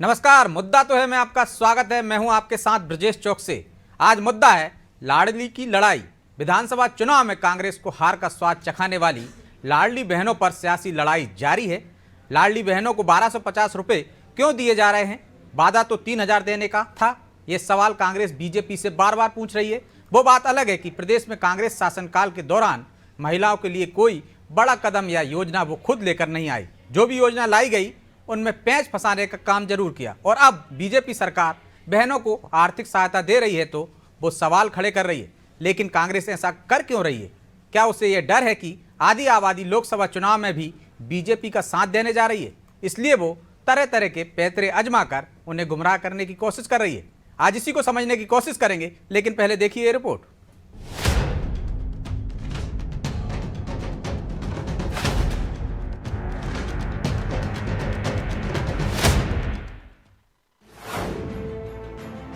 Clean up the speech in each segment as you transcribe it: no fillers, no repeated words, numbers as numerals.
नमस्कार। मुद्दा तो है मैं आपका स्वागत है। मैं हूं आपके साथ ब्रजेश चौक से। आज मुद्दा है लाडली की लड़ाई। विधानसभा चुनाव में कांग्रेस को हार का स्वाद चखाने वाली लाडली बहनों पर सियासी लड़ाई जारी है। लाडली बहनों को 1250 रुपये क्यों दिए जा रहे हैं? वादा तो 3000 देने का था। ये सवाल कांग्रेस बीजेपी से बार बार पूछ रही है। वो बात अलग है कि प्रदेश में कांग्रेस शासनकाल के दौरान महिलाओं के लिए कोई बड़ा कदम या योजना वो खुद लेकर नहीं आई। जो भी योजना लाई गई उनमें पैंच फंसाने का काम जरूर किया। और अब बीजेपी सरकार बहनों को आर्थिक सहायता दे रही है तो वो सवाल खड़े कर रही है। लेकिन कांग्रेस ऐसा कर क्यों रही है? क्या उसे ये डर है कि आधी आबादी लोकसभा चुनाव में भी बीजेपी का साथ देने जा रही है, इसलिए वो तरह तरह के पैतरे आजमा कर उन्हें गुमराह करने की कोशिश कर रही है? आज इसी को समझने की कोशिश करेंगे, लेकिन पहले देखिए ये रिपोर्ट।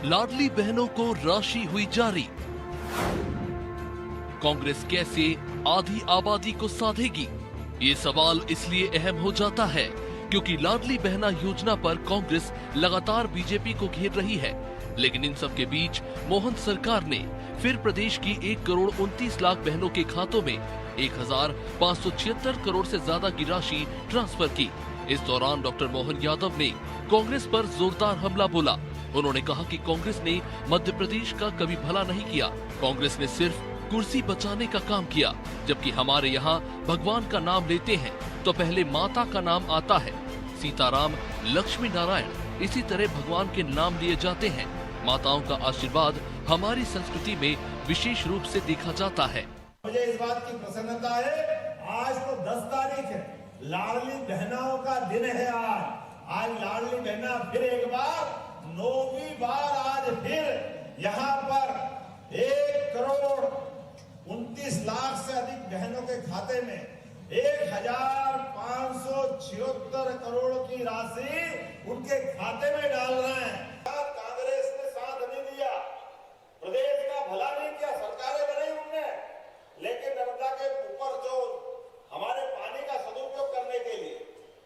लाडली बहनों को राशि हुई जारी। कांग्रेस कैसे आधी आबादी को साधेगी? ये सवाल इसलिए अहम हो जाता है क्योंकि लाडली बहना योजना पर कांग्रेस लगातार बीजेपी को घेर रही है। लेकिन इन सब के बीच मोहन सरकार ने फिर प्रदेश की 1 करोड़ 29 लाख बहनों के खातों में 1576 करोड़ से ज्यादा की राशि ट्रांसफर की। इस दौरान डॉक्टर मोहन यादव ने कांग्रेस पर जोरदार हमला बोला। उन्होंने कहा कि कांग्रेस ने मध्य प्रदेश का कभी भला नहीं किया। कांग्रेस ने सिर्फ कुर्सी बचाने का काम किया। जबकि हमारे यहाँ भगवान का नाम लेते हैं तो पहले माता का नाम आता है। सीताराम, लक्ष्मी नारायण, इसी तरह भगवान के नाम लिए जाते हैं। माताओं का आशीर्वाद हमारी संस्कृति में विशेष रूप से देखा जाता है। मुझे इस बात की प्रसन्नता है, आज तो 10 तारीख है, लाडली बहनाओं का दिन है। आज लाडली बहना फिर एक बार 9वीं बार आज फिर यहाँ पर 1 करोड़ 29 लाख से अधिक बहनों के खाते में 1576 करोड़ की राशि उनके खाते में डाल रहे हैं। कांग्रेस ने साथ नहीं दिया, प्रदेश का भला नहीं किया, सरकारें बनाई उनने, लेकिन नर्मदा के ऊपर जो हमारे पानी का सदुपयोग करने के लिए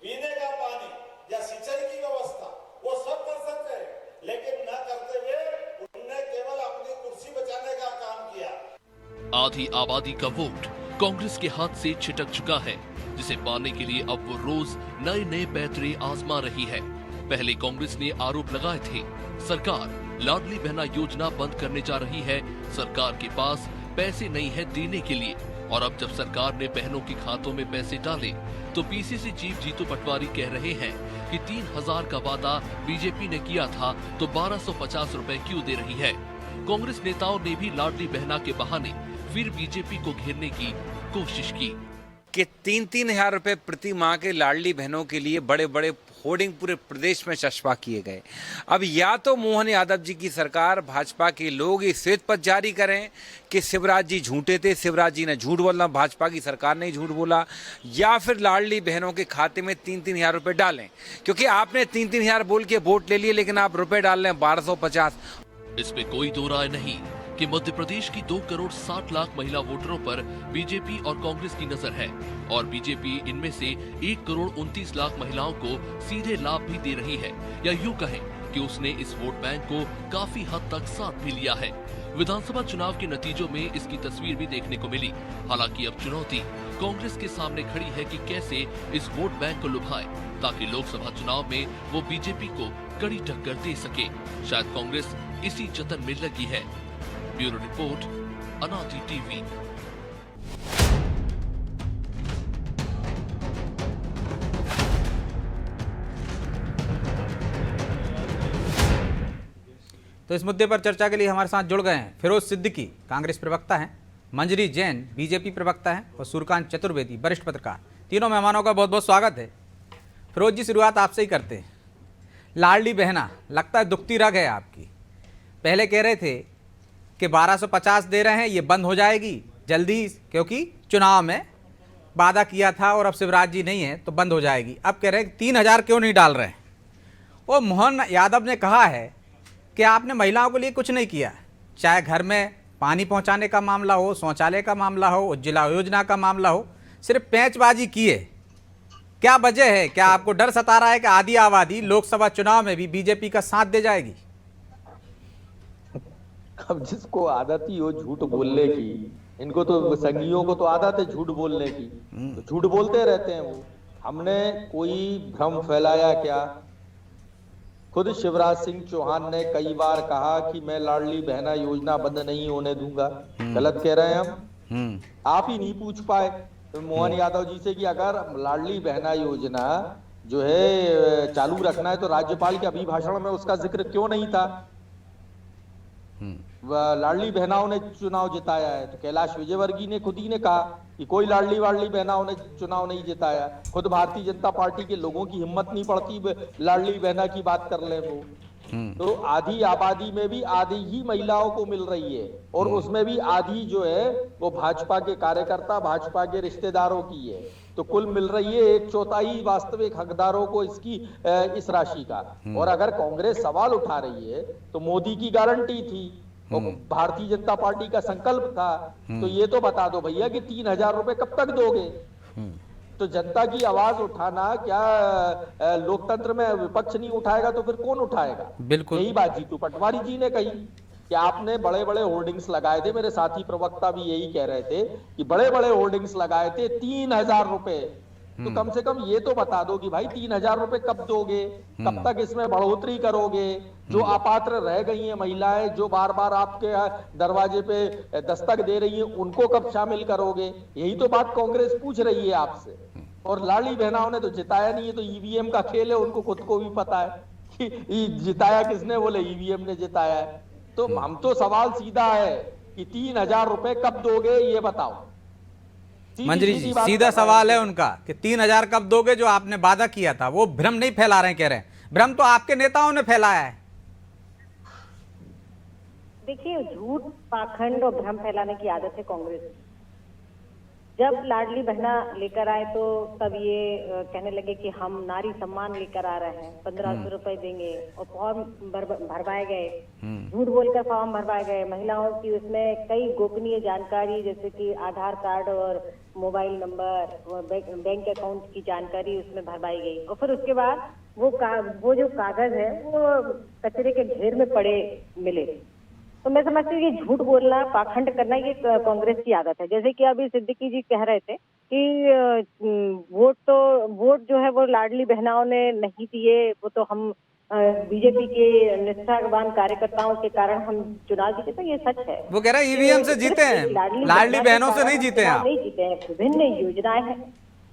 पीने का पानी या सिंचाई की व्यवस्था वो सब कर सकते हैं, लेकिन न करते हुए उन्होंने केवल अपनी कुर्सी बचाने का काम किया। आधी आबादी का वोट कांग्रेस के हाथ से छिटक चुका है, जिसे पाने के लिए अब वो रोज नए नए पैतरे आजमा रही है। पहले कांग्रेस ने आरोप लगाए थे सरकार लाडली बहना योजना बंद करने जा रही है, सरकार के पास पैसे नहीं है देने के लिए। और अब जब सरकार ने बहनों के खातों में पैसे डाले तो पीसीसी चीफ जीतू पटवारी कह रहे हैं कि 3000 का वादा बीजेपी ने किया था तो 1250 रुपए क्यों दे रही है? कांग्रेस नेताओं ने भी लाडली बहना के बहाने फिर बीजेपी को घेरने की कोशिश की कि 3-3 हजार रुपए प्रति माह के लाडली बहनों के लिए बड़े बड़े होर्डिंग पूरे प्रदेश में चस्पा किए गए। अब या तो मोहन यादव जी की सरकार, भाजपा के लोग ये श्वेत पत्र जारी करें कि शिवराज जी झूठे थे, शिवराज जी ने झूठ बोला, भाजपा की सरकार ने झूठ बोला, या फिर लाडली बहनों के खाते में 3-3 हजार रुपये डालें। क्योंकि आपने 3-3 हजार बोल के वोट ले लिए, लेकिन आप रुपए डाल रहे हैं 1250। इसमें कोई दो राय नहीं कि मध्य प्रदेश की 2 करोड़ 60 लाख महिला वोटरों पर बीजेपी और कांग्रेस की नजर है और बीजेपी इनमें से 1 करोड़ 29 लाख महिलाओं को सीधे लाभ भी दे रही है, या यूं कहें कि उसने इस वोट बैंक को काफी हद तक साथ भी लिया है। विधानसभा चुनाव के नतीजों में इसकी तस्वीर भी देखने को मिली। हालांकि अब चुनौती कांग्रेस के सामने खड़ी है कि कैसे इस वोट बैंक को लुभाए ताकि लोकसभा चुनाव में वो बीजेपी को कड़ी टक्कर दे सके। शायद कांग्रेस इसी जतन में लगी है। ब्यूरो रिपोर्ट, अनादि टीवी। तो इस मुद्दे पर चर्चा के लिए हमारे साथ जुड़ गए हैं फिरोज सिद्दीकी, कांग्रेस प्रवक्ता हैं, मंजरी जैन, बीजेपी प्रवक्ता हैं, और सूर्यकांत चतुर्वेदी, वरिष्ठ पत्रकार। तीनों मेहमानों का बहुत बहुत स्वागत है। फिरोज जी, शुरुआत आपसे ही करते हैं। लाडली बहना लगता है दुखती रग है आपकी। पहले कह रहे थे कि 1250 दे रहे हैं, ये बंद हो जाएगी जल्दी, क्योंकि चुनाव में वादा किया था और अब शिवराज जी नहीं है तो बंद हो जाएगी। अब कह रहे हैं 3000 क्यों नहीं डाल रहे हैं? और मोहन यादव ने कहा है कि आपने महिलाओं के लिए कुछ नहीं किया, चाहे घर में पानी पहुंचाने का मामला हो, शौचालय का मामला हो, उज्ज्वला योजना का मामला हो, सिर्फ पैंचबाजी की है। क्या वजह है? क्या आपको डर सता रहा है कि आधी आबादी लोकसभा चुनाव में भी बीजेपी का साथ दे जाएगी? अब जिसको आदत ही हो झूठ बोलने की, इनको तो संगियों को तो आदत है झूठ बोलने की, तो झूठ बोलते रहते हैं वो। हमने कोई भ्रम फैलाया क्या? खुद शिवराज सिंह चौहान ने कई बार कहा कि मैं लाडली बहना योजना बंद नहीं होने दूंगा। गलत कह रहे हैं हम? आप ही नहीं पूछ पाए तो मोहन यादव जी से कि अगर लाडली बहना योजना जो है चालू रखना है तो राज्यपाल के अभिभाषण में उसका जिक्र क्यों नहीं था? लाडली बहनाओं ने चुनाव जिताया है, तो कैलाश विजयवर्गीय ने खुद ही ने कहा कि कोई लाडली बहनाओं ने चुनाव नहीं जिताया। खुद भारतीय जनता पार्टी के लोगों की हिम्मत नहीं पड़ती लाडली बहना की बात कर ले वो। तो आधी आबादी में भी आधी ही महिलाओं को मिल रही है, और उसमें भी आधी जो है वो भाजपा के कार्यकर्ता, भाजपा के रिश्तेदारों की है। तो कुल मिल रही है 1/4 वास्तविक हकदारों को इसकी इस राशि का। और अगर कांग्रेस सवाल उठा रही है तो मोदी की गारंटी थी और भारतीय जनता पार्टी का संकल्प था, तो ये तो बता दो भैया कि 3,000 रुपए कब तक दोगे? तो जनता की आवाज उठाना क्या लोकतंत्र में विपक्ष नहीं उठाएगा तो फिर कौन उठाएगा? बिल्कुल यही बात जीतू पटवारी जी ने कही कि आपने बड़े बड़े होर्डिंग्स लगाए थे। मेरे साथी प्रवक्ता भी यही कह रहे थे कि बड़े बड़े होर्डिंग्स लगाए थे 3,000 रुपए। तो कम से कम ये तो बता दो कि भाई 3,000 रुपए कब दोगे, कब तक इसमें बढ़ोतरी करोगे? जो अपात्र रह गई हैं महिलाएं, जो बार बार आपके दरवाजे पे दस्तक दे रही हैं, उनको कब शामिल करोगे? यही तो बात कांग्रेस पूछ रही है आपसे। और लाडली बहनाओं ने तो जिताया नहीं है, तो ईवीएम का खेल है, उनको खुद को भी पता है कि जिताया किसने, बोले ईवीएम ने जिताया है। तो हम तो सवाल सीधा है कि 3,000 रुपए कब दोगे ये बताओ। मंजरी जी, सीधा सवाल है उनका कि 3,000 कब दोगे, जो आपने वादा किया था। वो भ्रम नहीं फैला रहे हैं, कह रहे हैं भ्रम तो आपके नेताओं ने फैलाया है। देखिए, झूठ, पाखंड और भ्रम फैलाने की आदत है कांग्रेस की। जब लाडली बहना लेकर आए तो तब ये कहने लगे कि हम नारी सम्मान लेकर आ रहे हैं, 1,500 रुपए देंगे, और फॉर्म भरवाए गए, झूठ बोलकर फॉर्म भरवाए गए। महिलाओं की उसमें कई गोपनीय जानकारी जैसे कि आधार कार्ड और मोबाइल नंबर, बैंक अकाउंट की जानकारी उसमें भरवाई गई। और फिर उसके बाद वो जो कागज है वो कचरे के ढेर में पड़े मिले। तो मैं समझती हूँ कि झूठ बोलना, पाखंड करना ये कांग्रेस की आदत है। जैसे कि अभी सिद्दीकी जी कह रहे थे कि वोट जो है वो लाडली बहनाओं ने नहीं दिए, वो तो हम बीजेपी के निष्ठावान कार्यकर्ताओं के कारण हम चुनाव जीते। तो ये सच है। वो कह रहे हैं ईवीएम से जीते हैं, लाडली बहनों से नहीं जीते हैं आप। नहीं जीते हैं। विभिन्न योजनाएं हैं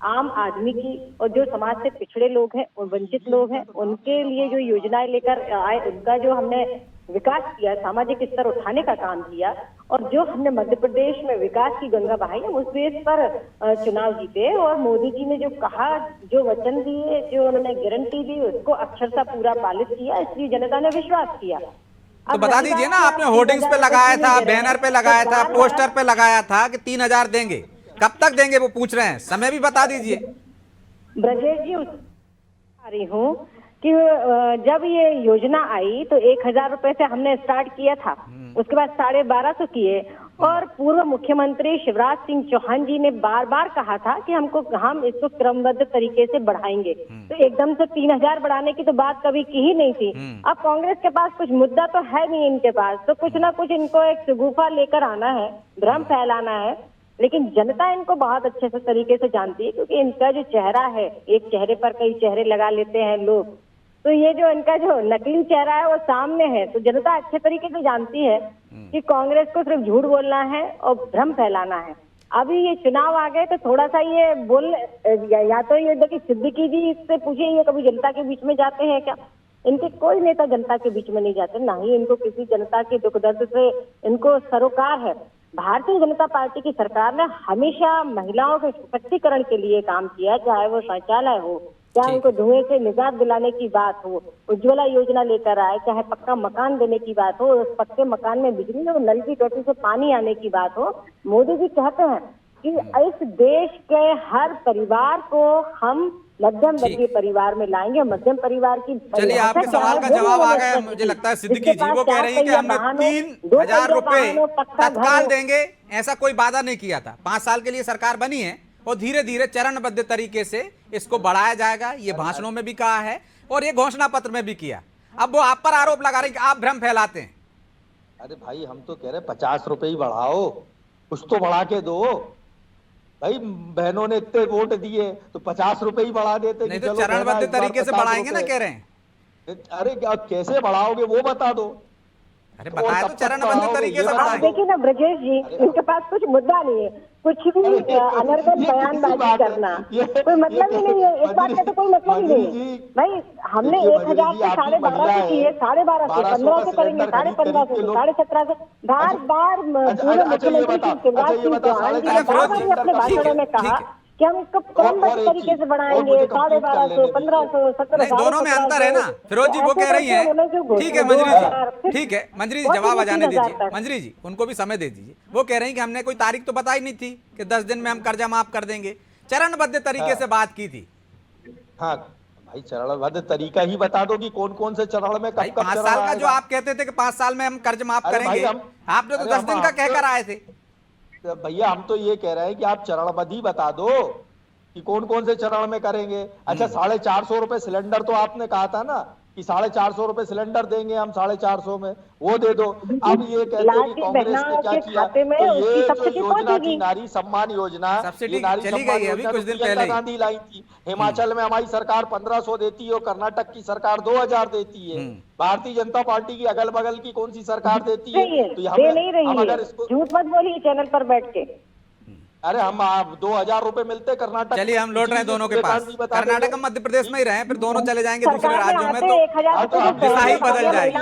आम आदमी की, और जो समाज से पिछड़े लोग हैं और वंचित लोग हैं उनके लिए जो योजनाएं लेकर आए, उनका जो हमने विकास किया, सामाजिक स्तर उठाने का काम किया, और जो हमने मध्य प्रदेश में विकास की गंगा बहाई है, उस बेस पर चुनाव जीते। और मोदी जी ने जो कहा, जो वचन दिए, जो उन्होंने गारंटी दी, उसको अक्षरशः पूरा पालित किया, इसलिए जनता ने विश्वास किया। तो बता दीजिए ना, आपने होर्डिंग्स पे लगाया था, बैनर पे लगाया था, पोस्टर पे लगाया था कि 3,000 देंगे, कब तक देंगे वो पूछ रहे हैं, समय भी बता दीजिए। ब्रजेश जी, आ रही हूँ कि जब ये योजना आई तो 1,000 रुपए से हमने स्टार्ट किया था, उसके बाद 1,250 किए, और पूर्व मुख्यमंत्री शिवराज सिंह चौहान जी ने बार बार कहा था कि हम इसको क्रमबद्ध तरीके से बढ़ाएंगे। तो एकदम से 3,000 बढ़ाने की तो बात कभी की ही नहीं थी। अब कांग्रेस के पास कुछ मुद्दा तो है नहीं इनके पास, तो कुछ ना कुछ इनको एक शगुफा लेकर आना है, भ्रम फैलाना है। लेकिन जनता इनको बहुत अच्छे से तरीके से जानती है, क्योंकि इनका जो चेहरा है, एक चेहरे पर कई चेहरे लगा लेते हैं लोग, तो ये जो इनका जो नकली चेहरा है वो सामने है। तो जनता अच्छे तरीके से जानती है कि कांग्रेस को सिर्फ झूठ बोलना है और भ्रम फैलाना है। अभी ये चुनाव आ गए तो थोड़ा सा ये या तो ये देखिए, सिद्दीकी जी इससे पूछिए, ये कभी जनता के बीच में जाते हैं क्या? इनके कोई नेता जनता के बीच में नहीं जाते, ना ही इनको किसी जनता के दुख दर्द से इनको सरोकार है। भारतीय जनता पार्टी की सरकार ने हमेशा महिलाओं के सशक्तिकरण के लिए काम किया, चाहे वो शौचालय हो, चाहे उनको धुएं से निजात दिलाने की बात हो, उज्ज्वला योजना लेकर आए, चाहे पक्का मकान देने की बात हो, उस पक्के मकान में बिजली और नल की टोटी से पानी आने की बात हो। मोदी जी कहते हैं कि इस देश के हर परिवार को हम मध्यम वर्गीय परिवार में लाएंगे। मध्यम परिवार की, चलिए आपके सवाल का जवाब आ गया। मुझे लगता है सिद्दीकी जी वो कह रही है कि हमने 3,000 रुपए तत्काल देंगे, ऐसा कोई वादा नहीं किया था। 5 साल के लिए सरकार बनी है और धीरे धीरे चरणबद्ध तरीके से इसको बढ़ाया जाएगा। ये भाषणों में भी कहा है और ये घोषणा पत्र में भी किया। अब वो आप पर आरोप लगा रहे हैं कि आप भ्रम फैलाते हैं। अरे भाई हम तो कह रहे 50 रुपए ही बढ़ाओ, कुछ तो बढ़ा के दो भाई। बहनों ने इतने वोट दिए तो 50 रुपए ही बढ़ा देते। नहीं तो चरणबद्ध तरीके से बढ़ाएंगे ना, कह रहे हैं। अरे कैसे बढ़ाओगे वो बता दो। अरे बताया तो चरणबद्ध तरीके से आप बढ़ाएंगे। देखिए ना ब्रजेश जी, इनके पास कुछ मुद्दा नहीं है, कुछ भी अनर्गल बयानबाजी करना कोई मतलब ही नहीं है। इस बात का तो कोई मतलब ही नहीं है भाई। हमने 1000 से 12,500 किए, 12,500 1500 करेंगे, 15,500 से 17,500 से बार बार पूर्व मुख्यमंत्री शिवराज सिंह चौहान जी ने बार अपने भाषणों में कहा कि हम इसको क्रमबद्ध तरीके से बढ़ाएंगे, 12,500 1500 17,000। दोनों में अंतर है ना। फिरोज जी वो कह रही हैं, ठीक है मंजरी जी, ठीक है मंजरी जी, जवाब आ जाने दीजिए मंजरी जी, उनको भी समय दे दीजिए। वो कह रही हैं कि हमने कोई तारीख तो बताई नहीं थी कि 10 दिन में हम कर्जा माफ कर देंगे, चरणबद्ध तरीके से बात की थी। हाँ भाई चरणबद्ध तरीका ही बता दो कि कौन कौन से चरण में कब 5 साल का जो आप कहते थे कि 5 साल में हम कर्ज माफ करेंगे, आपने तो 10 दिन का कहकर आए थे। भैया हम तो ये कह रहे हैं कि आप चरणबद्ध ही बता दो कि कौन कौन से चरण में करेंगे। अच्छा 450 रुपए सिलेंडर तो आपने कहा था ना कि 450 रुपए सिलेंडर देंगे हम 450 में, वो दे दो। अब ये कहते हैं कि कांग्रेस ने क्या किया, तो ये जो योजना थी नारी सम्मान योजना, सब्सिडी चली गई है अभी कुछ दिन पहले। गांधी लाई थी। हिमाचल में हमारी सरकार 1500 देती है और कर्नाटक की सरकार 2000 देती है। भारतीय जनता पार्टी की अगल बगल की कौन सी सरकार देती है? तो दे नहीं रही है, झूठ मत बोलिए चैनल पर बैठ के। अरे हम 2000 रुपए मिलते कर्नाटक। चलिए हम लौट रहे हैं दोनों के पास। कर्नाटक मध्य प्रदेश में ही रहे, फिर दोनों चले जाएंगे दूसरे राज्यों में तो दिशा ही बदल जाएगी।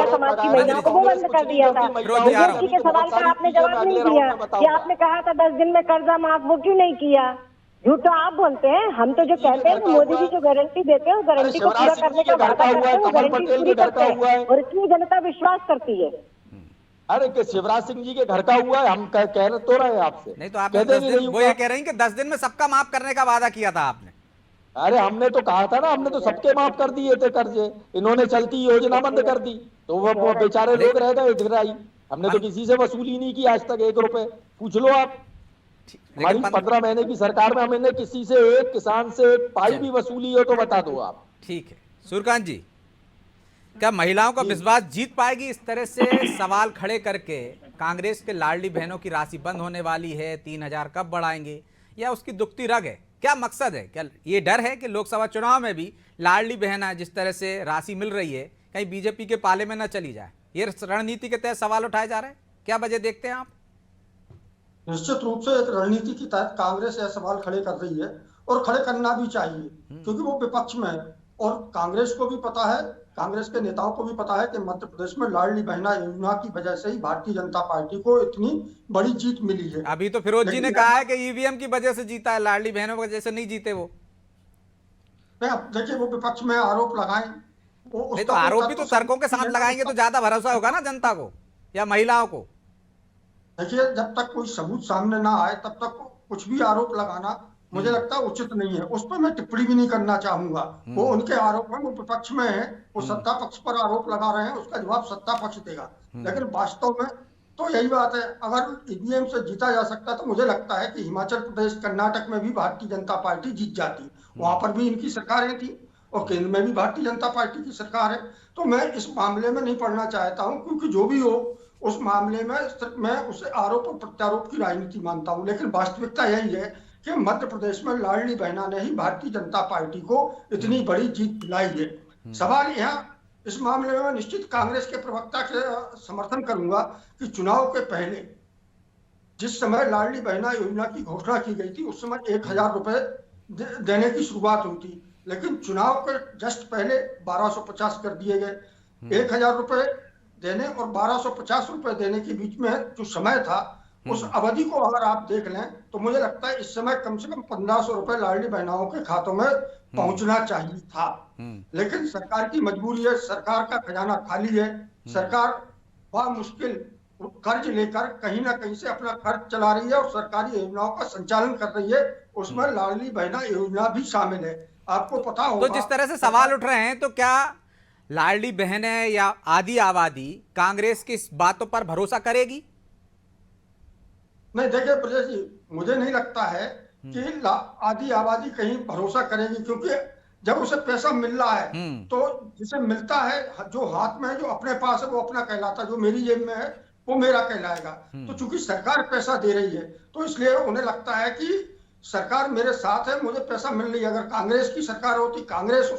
समाज की महिलाओं को वो बंद कर दिया था। मोदी के सवाल का आपने जवाब नहीं दिया कि आपने कहा था 10 दिन में कर्जा माफ, वो क्यों नहीं किया? झूठ तो आप बोलते हैं, हम तो जो कहते हैं मोदी जी जो गारंटी देते हैं, गारंटी को पूरा करने का वादा करते हैं, वो गारंटी पूरी करते हैं और इसमें जनता विश्वास करती है। अरे कि शिवराज सिंह जी के घर का हुआ है, हम कह तो रहे हैं आपसे। नहीं तो आपने 10 दिन, वो ये कह रही हैं कि 10 दिन में सबका माफ करने का वादा किया था आपने। अरे हमने तो कहा था ना, हमने तो सबके माफ कर दिए थे कर्जे, इन्होंने चलती योजना बंद कर दी तो वो बेचारे लोग रह गए ढिराई। हमने तो किसी से वसूली नहीं की आज तक 1 रुपए, पूछ लो आप। हमारी 15 महीने की सरकार में हमने किसी से एक किसान से एक पाई भी वसूली हो तो बता दो आप। ठीक है सूर्यकांत जी, क्या महिलाओं का विश्वास जीत पाएगी इस तरह से सवाल खड़े करके? कांग्रेस के लाडली बहनों की राशि बंद होने वाली है, 3000 कब बढ़ाएंगे, या उसकी दुखती रग है? क्या मकसद है? क्या ये डर है कि लोकसभा चुनाव में भी लाडली बहना जिस तरह से राशि मिल रही है कहीं बीजेपी के पाले में न चली जाए? ये रणनीति के तहत सवाल उठाए जा रहे हैं, क्या वजह देखते हैं आप? निश्चित रूप से एक रणनीति के तहत कांग्रेस यह सवाल खड़े कर रही है और खड़े करना भी चाहिए, क्योंकि वो विपक्ष में है और कांग्रेस को भी पता है, कांग्रेस के नेताओं को भी पता है कि मध्य प्रदेश में लाडली बहना योजना की वजह से ही भारतीय जनता पार्टी को इतनी बड़ी जीत मिली है। अभी तो फिरोज जी ने कहा है कि ईवीएम की वजह से जीता है, लाडली बहनों की वजह से नहीं जीते वो। अब देखिए वो विपक्ष में आरोप लगाएं, नहीं तो आरोप भी तो तर्कों के साथ लगाएंगे तो ज्यादा भरोसा होगा ना जनता को या महिलाओं को। देखिए जब तक कोई सबूत सामने ना आए तब तक कुछ भी आरोप लगाना मुझे लगता है उचित नहीं है। उस पर मैं टिप्पणी भी नहीं करना चाहूंगा। वो उनके आरोप है, वो विपक्ष में है, वो सत्ता पक्ष पर आरोप लगा रहे हैं, उसका जवाब सत्ता पक्ष देगा। लेकिन वास्तव में तो यही बात है, अगर ईवीएम से जीता जा सकता तो मुझे लगता है कि हिमाचल प्रदेश कर्नाटक में भी भारतीय जनता पार्टी जीत जाती। वहां पर भी इनकी सरकारें थी और केंद्र में भी भारतीय जनता पार्टी की सरकार है। तो मैं इस मामले में नहीं पढ़ना चाहता हूँ, क्योंकि जो भी हो उस मामले में मैं उसे आरोप और प्रत्यारोप की राजनीति मानता हूँ। लेकिन वास्तविकता यही है कि मध्य प्रदेश में लाडली बहना ने ही भारतीय जनता पार्टी को इतनी बड़ी जीत दिलाई है। सवाल यहाँ इस मामले में निश्चित कांग्रेस के प्रवक्ता के समर्थन करूंगा कि चुनाव के पहले जिस समय लाडली बहना योजना की घोषणा की गई थी उस समय 1000 रुपए देने की शुरुआत हुई थी, लेकिन चुनाव के जस्ट पहले 1250 कर दिए गए। 1000 रुपए देने और 1250 रुपए देने के बीच में जो समय था उस अवधि को अगर आप देख लें तो मुझे लगता है इस समय कम से कम 1500 रुपए लाडली बहनाओं के खातों में पहुंचना चाहिए था। लेकिन सरकार की मजबूरी है, सरकार का खजाना खाली है, सरकार बड़ा मुश्किल कर्ज लेकर कहीं ना कहीं से अपना खर्च चला रही है और सरकारी योजनाओं का संचालन कर रही है। उसमें लाडली बहना योजना भी शामिल है। आपको पता होगा तो जिस तरह से सवाल उठ रहे हैं तो क्या लाडली बहनें या आधी आबादी कांग्रेस की इस बातों पर भरोसा करेगी? नहीं देखिए ब्रजेश जी, मुझे नहीं लगता है कि आधी आबादी कहीं भरोसा करेगी, क्योंकि जब उसे पैसा मिल रहा है तो जिसे मिलता है, जो हाथ में है, जो अपने पास है, वो अपना कहलाता है, जो मेरी जेब में है वो मेरा कहलाएगा। तो चूंकि सरकार पैसा दे रही है तो इसलिए उन्हें लगता है कि सरकार मेरे साथ है, मुझे पैसा मिल रही है। अगर कांग्रेस की सरकार होती, कांग्रेस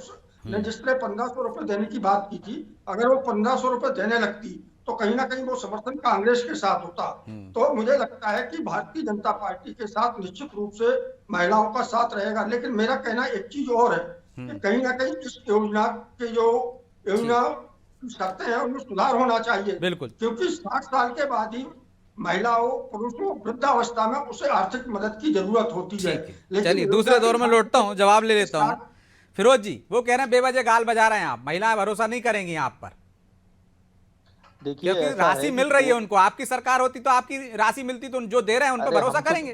ने जिस तरह 1500 रुपए देने की बात की थी, अगर वो 1500 रुपए देने लगती तो कहीं ना कहीं वो समर्थन कांग्रेस के साथ होता। तो मुझे लगता है कि भारतीय जनता पार्टी के साथ निश्चित रूप से महिलाओं का साथ रहेगा। लेकिन मेरा कहना एक चीज और है कि कहीं ना कहीं इस योजना के जो योजना शर्तें हैं उनमें सुधार होना चाहिए। बिल्कुल, क्योंकि 60 साल के बाद ही महिलाओं, पुरुषों, वृद्धावस्था में उसे आर्थिक मदद की जरूरत होती है। लेकिन चलिए दूसरे दौर में लौटता हूँ, जवाब ले लेता हूँ। फिरोज जी, वो कह रहे हैं बेवजह गाल बजा रहे हैं आप, महिलाएं भरोसा नहीं करेंगी आप पर, देखिए क्योंकि ऐसा राशि है मिल कि रही है उनको। आपकी सरकार होती तो आपकी राशि मिलती तो जो दे रहे हैं उन पर अरे भरोसा हम तो- करेंगे।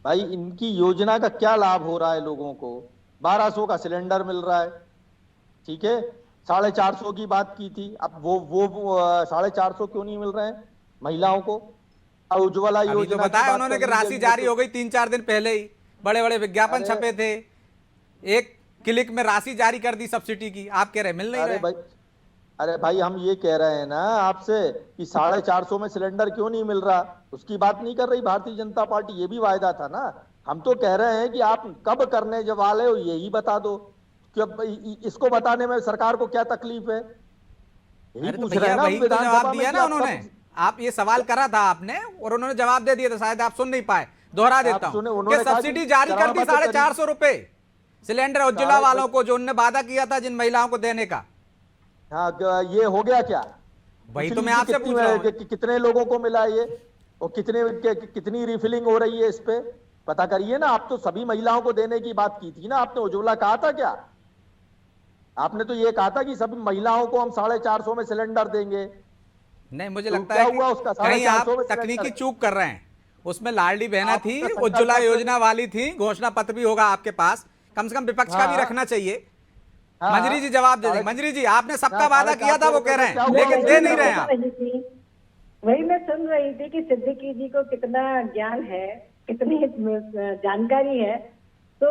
भाई इनकी योजना का क्या लाभ हो रहा है लोगों को? 1200 का सिलेंडर मिल रहा है, ठीक है, 450 की बात की थी, अब वो 450 क्यों नहीं मिल रहे हैं महिलाओं को? अब उज्ज्वला अभी तो योजना की बताया बात उन्होंने कर कि लीजिए, राशि जारी हो गई 3-4 दिन पहले ही, बड़े बड़े विज्ञापन अरे- छपे थे, एक क्लिक में राशि जारी कर दी सब्सिडी की। आप कह रहे मिल नहीं रहे। अरे भाई हम ये कह रहे हैं ना आपसे कि 450 में सिलेंडर क्यों नहीं मिल रहा, उसकी बात नहीं कर रही भारतीय जनता पार्टी। ये भी वायदा था ना। हम तो कह रहे हैं कि आप कब करने जब वाले हो यही बता दो, कि इसको बताने में सरकार को क्या तकलीफ है? यही अरे तो पूछ रहे भैया हैं ना वही तो विधानसभा जवाब में दिया कि ना आप उन्होंने। कब- आप ये सवाल करा था आपने और उन्होंने जवाब दे दिया था, शायद आप सुन नहीं पाए, दोहरा देता हूं सुने, कि उन्होंने कहा कि सब्सिडी जारी कर दी चरणाबद्ध 450 रुपए सिलेंडर उज्ज्वला साढ़े- वालों को, जो उन्होंने वादा किया था जिन महिलाओं को देने का। हाँ ये हो गया क्या? वही तो पूछ मैं आपसे लीजिए पूछ रहा हूं। कि कितने लोगों को मिला ये, और कितनी रिफिलिंग हो रही है, इस पे पता करिए ना। आप तो सभी महिलाओं को देने की बात की थी ना, आपने उज्ज्वला कहा था क्या? आपने तो ये कहा था कि सभी महिलाओं को हम 450 में सिलेंडर देंगे। नहीं, मुझे तो लगता क्या है हुआ उसका? कि कहीं आप 450 में तकनीकी सिलेंडर। चूक कर रहे हैं। उसमें लाडली बहना आप थी, उसका संकल्प उज्ज्वला कर- योजना वाली थी, घोषणा पत्र भी होगा आपके पास, कम से कम विपक्ष का भी हाँ। रखना चाहिए। हाँ। मंजरी जी जवाब दे दें। साढ़े- मंजरी जी, आपने सबका हाँ, वादा किया था, वो 450 कह रहे क्या हैं, हुआ? लेकिन दे नहीं रहे हैं आप। वही मैं सुन रही थी कि सिद्दीकी जी को कितना ज्ञान है, कितनी जानकारी है। तो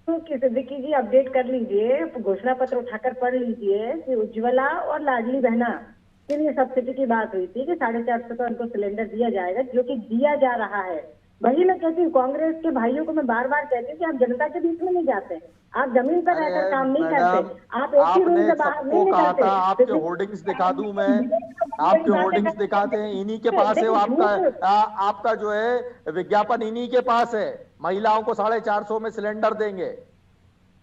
कि सिद्दीकी जी अपडेट कर लीजिए, घोषणा पत्र उठाकर पढ़ लीजिए कि उज्ज्वला और लाडली बहना के लिए सब्सिडी की बात हुई थी कि 450 का उनको सिलेंडर दिया जाएगा, जो कि दिया जा रहा है। वही मैं कहती हूँ, कांग्रेस के भाइयों को मैं बार बार कहती हूँ कि आप जनता के बीच में नहीं जाते, आप जमीन पर रहकर काम नहीं करते, आप एक ही रूम आपने से बाहर सबको नहीं कहा निकलते। था, आपके होर्डिंग्स दिखा दूं मैं, आपके होर्डिंग्स दिखाते हैं, इन्हीं के पास है वो आपका जो है विज्ञापन इन्हीं के पास है। महिलाओं को 450 में सिलेंडर देंगे,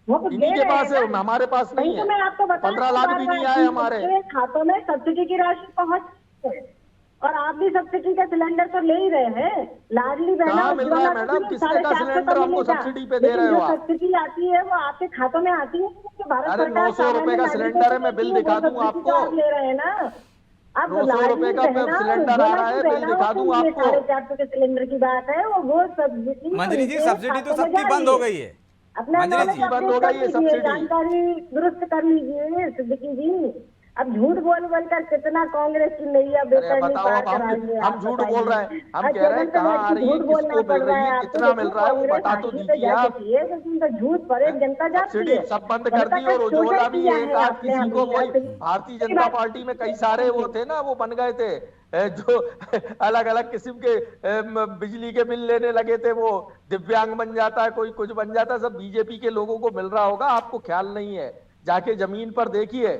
वो तो इन्हीं दे के रहे पास हैं है, ना। हमारे पास नहीं वही तो मैं आपको है। बता 15 लाख भी नहीं आए हमारे खातों में सब्सिडी की राशि पहुंच है। और आप भी सब्सिडी का सिलेंडर तो ले ही रहे हैं। लाडली बहना कहाँ मिल रहा है उज्ज्वला मैडम? को किसने का 450 सिलेंडर हमको मिलेगा। सब्सिडी पे दे लेकिन रहे हो जो आप? सब्सिडी आती है वो आपके खातों में आती है तो भारत अरे सरकार 900 रुपए का सामान्य सिलेंडर है, मैं नागरिकों बिल को दिखा वो दूं सब्सिडी तो आपको। आप ले रहे हैं ना। अब 900 रुपए का सिलेंडर आ रहा है, बिल दिखा दूं आपको। 450 के सिलेंडर की बात है, वो सब्सिडी मंजरी जी, सब्सिडी तो सबकी बंद हो गई है। अपना मंजरी नॉलेज जी, बंद हो गई है अपडेट कर लीजिए, सब्सिडी। जानकारी दुरुस्त कर लीजिए सिद्दीकी जी। अब झूठ बोल कर कितना कांग्रेस की नैया अरे बेचैनी बताओ, पार अब कराएंगे। हम झूठ बोल रहे हैं, हम कह रहे हैं कहाँ आ रही है, किसको मिल रही है, कितना मिल रहा है, वो बता तो दीजिए आप। झूठ पर जनता जाती सब्सिडी है। सब बंद कर दी और उज्ज्वला भी एक आध किसी को कोई भारतीय जनता पार्टी में कई सारे वो थे ना, वो बन गए थे जो अलग अलग किस्म के बिजली के बिल लेने लगे थे, वो दिव्यांग बन जाता है, कोई कुछ बन जाता है, सब बीजेपी के लोगों को मिल रहा होगा, आपको ख्याल नहीं है। जाके जमीन पर देखिए।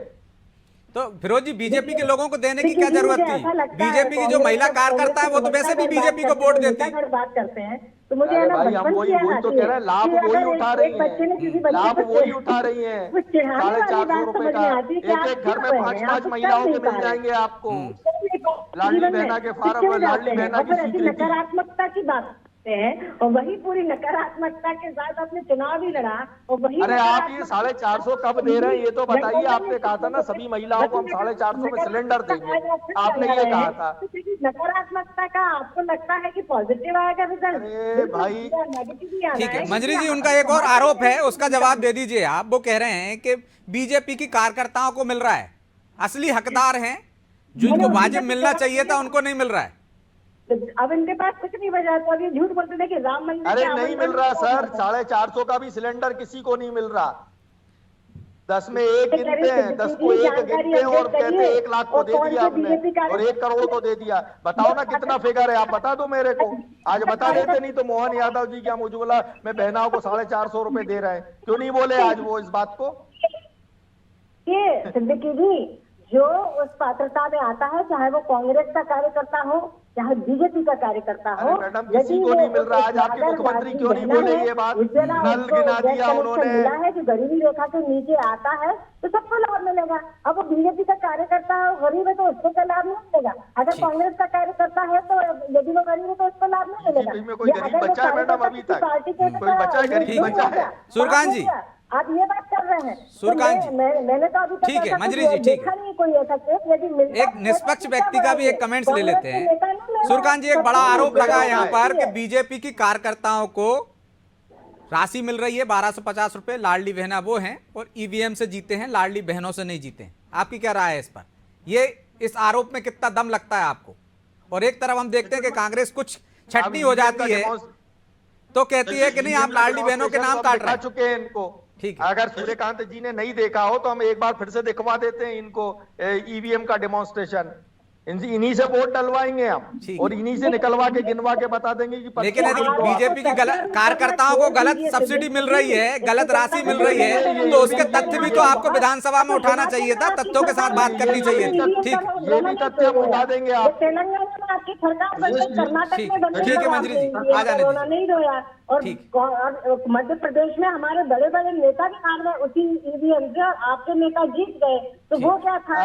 तो फिरोज जी, बीजेपी के लोगों को देने की क्या जरूरत थी? बीजेपी की जो महिला कार्यकर्ता है वो तो वैसे भी बीजेपी को वोट देती। बात करते हैं तो मुझे अरे है ना भाई, हम बचपन वही की याद तो आती कह है रहे हैं, लाभ कि वही अगर उठा एक रही बच्चे ने किसी है, बच्चे लाभ को वही उठा रही है। कुछ चिढ़ाने वाली 450 बात रुपए समझ का में आती है कि आप एक घर में क्यों 5-5 रहे हैं, आप महिलाओं कर के नहीं मिल पा रहे। जाएंगे आपको। लाडली लाडली बहना के फार्म, लाडली बहना की और ऐसी स्वीकृति। नकारात्मकता की बात करते हैं और वही पूरी नकारात्मकता के साथ अपने चुनाव भी लड़ा और वही अरे आप ये 450 कब दे रहे हैं ये तो बताइए। आपने कहा था ना सभी महिलाओं को हम 450 में सिलेंडर देंगे, आपने ये कहा था। नकारात्मकता का आपको लगता है कि पॉजिटिव आएगा रिजल्ट? अरे भाई, ठीक है मंजरी जी, उनका एक और आरोप है, उसका जवाब दे दीजिए आप। वो कह रहे हैं कि बीजेपी की कार्यकर्ताओं को मिल रहा है, असली हकदार हैं, जिनको वाजिब मिलना चाहिए था उनको नहीं मिल रहा है। अब इनके पास कुछ नहीं बचा, तो अभी झूठ बोलते थे कि राम मंदिर अरे के नहीं आवंटन मिल रहा को- सर, 450 का भी सिलेंडर किसी को नहीं मिल रहा। 10 में एक गिनते हैं, 10 को एक गिनते हैं और कहते हैं 1 लाख को दे दिया हमने और 1 करोड़ को दे दिया। बताओ ना कितना फिगर है, आप बता दो मेरे को। आज बता देते, नहीं तो मोहन यादव जी की हम उज्ज्वला में बहनाओं को 450 रुपए दे रहे हैं, क्यों नहीं बोले आज वो इस बात को? ये सिद्दीकी जी, जो उस पात्रता में आता है, चाहे वो कांग्रेस का कार्यकर्ता हो, चाहे बीजेपी का कार्यकर्ता हो, अरे मैडम, किसी को नहीं मिल रहा। आज आपके मुख्यमंत्री क्यों नहीं बोले ये बात? नल गिना दिया उन्होंने। मिला है जो गरीबी रेखा के नीचे आता है तो सबको लाभ मिलेगा। अब वो बीजेपी का कार्यकर्ता है, गरीब है, तो उसको क्या लाभ नहीं मिलेगा? अगर कांग्रेस का कार्यकर्ता है तो यदि वो गरीब है तो उसको लाभ नहीं मिलेगा। बीजेपी में कोई गरीब बच्चा है मैडम अभी तक? कोई बच्चा है गरीब बच्चा है? सूर्यकांत जी, आप ये बात कर रहे हैं। सूर्यकांत जी, मैंने तो अभी तक ठीक है, ऐसा मंजरी कुछ जी, ठीक देखा है। नहीं कोई ऐसा केस। यदि मिलता एक है निष्पक्ष तो व्यक्ति का भी एक कमेंट्स ले लेते हैं। सूर्यकांत जी, एक बड़ा आरोप लगा यहाँ पर कि बीजेपी की कार्यकर्ताओं को राशि मिल रही है 1250 रुपए, लाडली बहना वो हैं और ईवीएम से जीते हैं, लाडली बहनों से नहीं जीते हैं। आपकी क्या राय है इस पर? ये इस आरोप में कितना दम लगता है आपको? और एक तरफ हम देखते हैं कि कांग्रेस कुछ छटनी हो जाती है तो कहती है कि नहीं, आप लाडली बहनों के नाम काट रहे हैं। चुके हैं इनको। ठीक है। अगर सूर्यकांत जी ने नहीं देखा हो तो हम एक बार फिर से दिखवा देते हैं इनको ईवीएम का डेमोन्स्ट्रेशन। इन्हीं से वोट डलवाएंगे हम ठीक। और इन्हीं से निकलवा के गिनवा के बता देंगे कि लेकिन यदि बीजेपी की गलत कार्यकर्ताओं को गलत सब्सिडी मिल रही है, गलत राशि मिल रही है, तो उसके तथ्य भी तो आपको विधानसभा में उठाना चाहिए था, तथ्यों के साथ बात करनी चाहिए थी। ठीक, ये भी तथ्य हम उठा देंगे आप। तेलंगाना में आपकी सरकार बन गई, कर्नाटक ठीक, में बन गई, ठीक है मंजरी जी, आ जाने कोरोना दीजिए। नहीं रोया। और ठीक। और मध्य प्रदेश में हमारे बड़े बड़े नेता भी हार गए उसी ईवीएम से, और आपके नेता जीत गए, तो वो क्या था?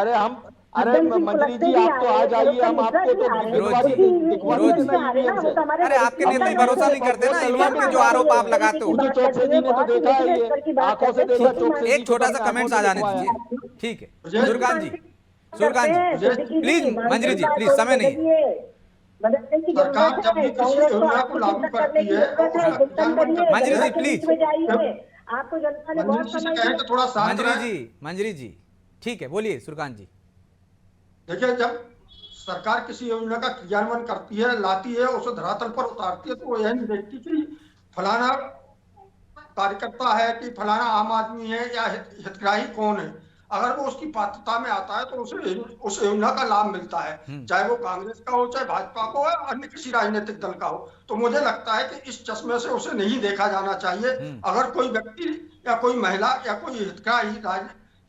अरे मंजरी जी, आप तो आ जाइए, हम आपको तो दिखवा देंगे। अरे आपके नेता ही भरोसा नहीं करते ना ईवीएम के जो आरोप आप लगाते हो। मुझे चौकसी जी ने तो देखा है, ये आंखों से देखा चौकसी जी एक छोटा सा कमेंट्स आ जाने दीजिए। ठीक है सूर्यकांत जी, सूर्यकांत जी प्लीज, मंजरी जी प्लीज, समय नहीं है। सरकार जब भी किसी योजना को लागू करती है मंजरी जी, प्लीज। आपको जनता ने बहुत समय दिया। तो थोड़ा शांत रहे। मंजरी जी ठीक है, बोलिए सूर्यकांत जी। देखिए, जब सरकार किसी योजना का क्रियान्वयन करती है, लाती है, उसे धरातल पर उतारती है, तो वो यह नहीं देखती कि फलाना कार्यकर्ता है कि फलाना आम आदमी है या हितग्राही कौन है। अगर वो उसकी पात्रता में आता है तो उसे उस योजना का लाभ मिलता है, चाहे वो कांग्रेस का हो, चाहे भाजपा का हो, या अन्य किसी राजनीतिक दल का हो। तो मुझे लगता है कि इस चश्मे से उसे नहीं देखा जाना चाहिए। अगर कोई व्यक्ति या कोई महिला या कोई हितग्राही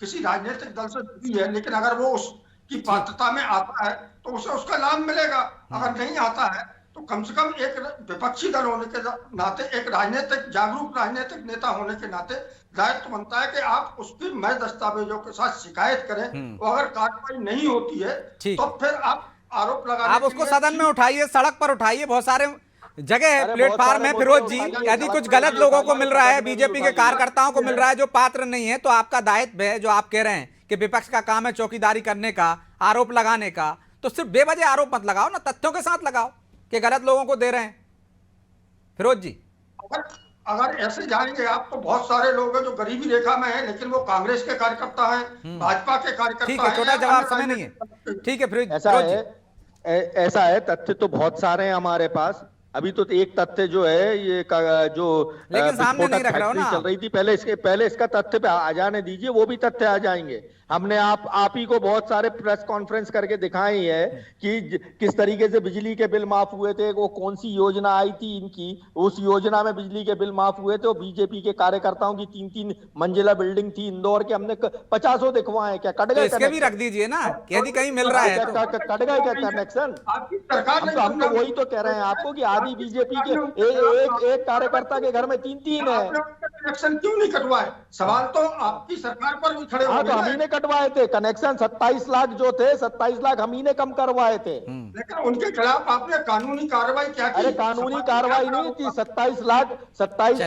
किसी राजनीतिक दल से जुड़ी है, लेकिन अगर वो उसकी पात्रता में आता है तो उसे उसका लाभ मिलेगा। अगर नहीं आता है तो कम से कम एक विपक्षी दल होने के नाते, एक राजनीतिक जागरूक राजनीतिक नेता होने के नाते दायित्व बनता है कि आप उसकी मैं दस्तावेजों के साथ शिकायत करें। और अगर कार्रवाई नहीं होती है तो फिर आप आरोप लगा, आप उसको सदन में उठाइए, सड़क पर उठाइए, बहुत सारे जगह है प्लेटफार्म है। फिरोज जी, यदि कुछ गलत लोगों को मिल रहा है, बीजेपी के कार्यकर्ताओं को मिल रहा है जो पात्र नहीं है, तो आपका दायित्व है, जो आप कह रहे हैं कि विपक्ष का काम है चौकीदारी करने का, आरोप लगाने का, तो सिर्फ बेवजह आरोप मत लगाओ ना, तथ्यों के साथ लगाओ कि गलत लोगों को दे रहे हैं। फिरोज जी, अगर ऐसे जाएंगे आप तो बहुत सारे लोग हैं जो गरीबी रेखा में हैं, लेकिन वो कांग्रेस के कार्यकर्ता हैं, भाजपा के कार्यकर्ता हैं। ठीक है, छोटा जवाब, समय नहीं है। ठीक है फिरोज जी, ऐसा है, तथ्य तो बहुत सारे हैं हमारे पास। अभी तो एक तथ्य जो है ये जो लेकिन सामने नहीं रख रहा हो ना चल रही थी, पहले इसका तथ्य पे आ जाने दीजिए, वो भी तथ्य आ जाएंगे। हमने आप ही को बहुत सारे प्रेस कॉन्फ्रेंस करके दिखाई है कि किस तरीके से बिजली के बिल माफ हुए थे, वो कौन सी योजना आई थी इनकी, उस योजना में बिजली के बिल माफ हुए थे। और बीजेपी के कार्यकर्ताओं की 3-3 मंजिला बिल्डिंग थी इंदौर के, हमने 50 दिखवाए। क्या कट गए? इसके भी रख दीजिए ना, यदि कहीं मिल रहा है तो। कट गए क्या कनेक्शन? आपकी सरकार हम तो वही तो कह रहे हैं आपको कि आदि बीजेपी के एक कार्यकर्ता के घर में 3-3 है। कनेक्शन क्यों नहीं कटवाए? सवाल तो आपकी सरकार पर भी खड़े हाँ, हो तो हम ही ने कटवाए थे कनेक्शन। 27 लाख जो थे, 27 लाख हम ही ने कम करवाए थे। लेकिन उनके खिलाफ आपने कानूनी कार्रवाई क्या की? अरे कानूनी कार्रवाई नहीं थी। 27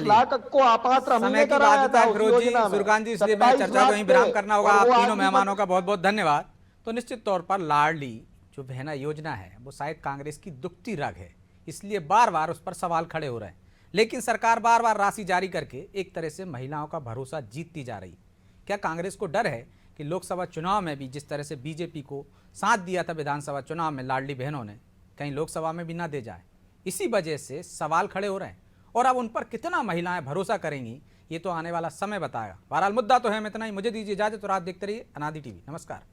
लाख को अपात्र हम ही समय ने की कराया बात था है उस फिरोज जी, योजना में। सूर्यकांत जी, इसलिए मैं 27 चर्चा को लाख यहीं विराम थे। करना होगा। और आप वो तीनों आदमी मेहमानों का बहुत बहुत धन्यवाद। तो निश्चित तौर पर लाडली जो बहना योजना है वो शायद कांग्रेस की दुखती रग है, इसलिए बार बार उस पर सवाल खड़े हो रहे हैं। लेकिन सरकार बार बार राशि जारी करके एक तरह से महिलाओं का भरोसा जीतती जा रही। क्या कांग्रेस को डर है कि लोकसभा चुनाव में भी जिस तरह से बीजेपी को साथ दिया था विधानसभा चुनाव में लाडली बहनों ने, कहीं लोकसभा में भी ना दे जाए। इसी वजह से सवाल खड़े हो रहे हैं और अब उन पर कितना महिलाएं भरोसा करेंगी ये तो आने वाला समय बताएगा। बहरहाल मुद्दा तो है इतना ही। मुझे दीजिए इजाजत और आप देखते रहिए अनादि टीवी। नमस्कार।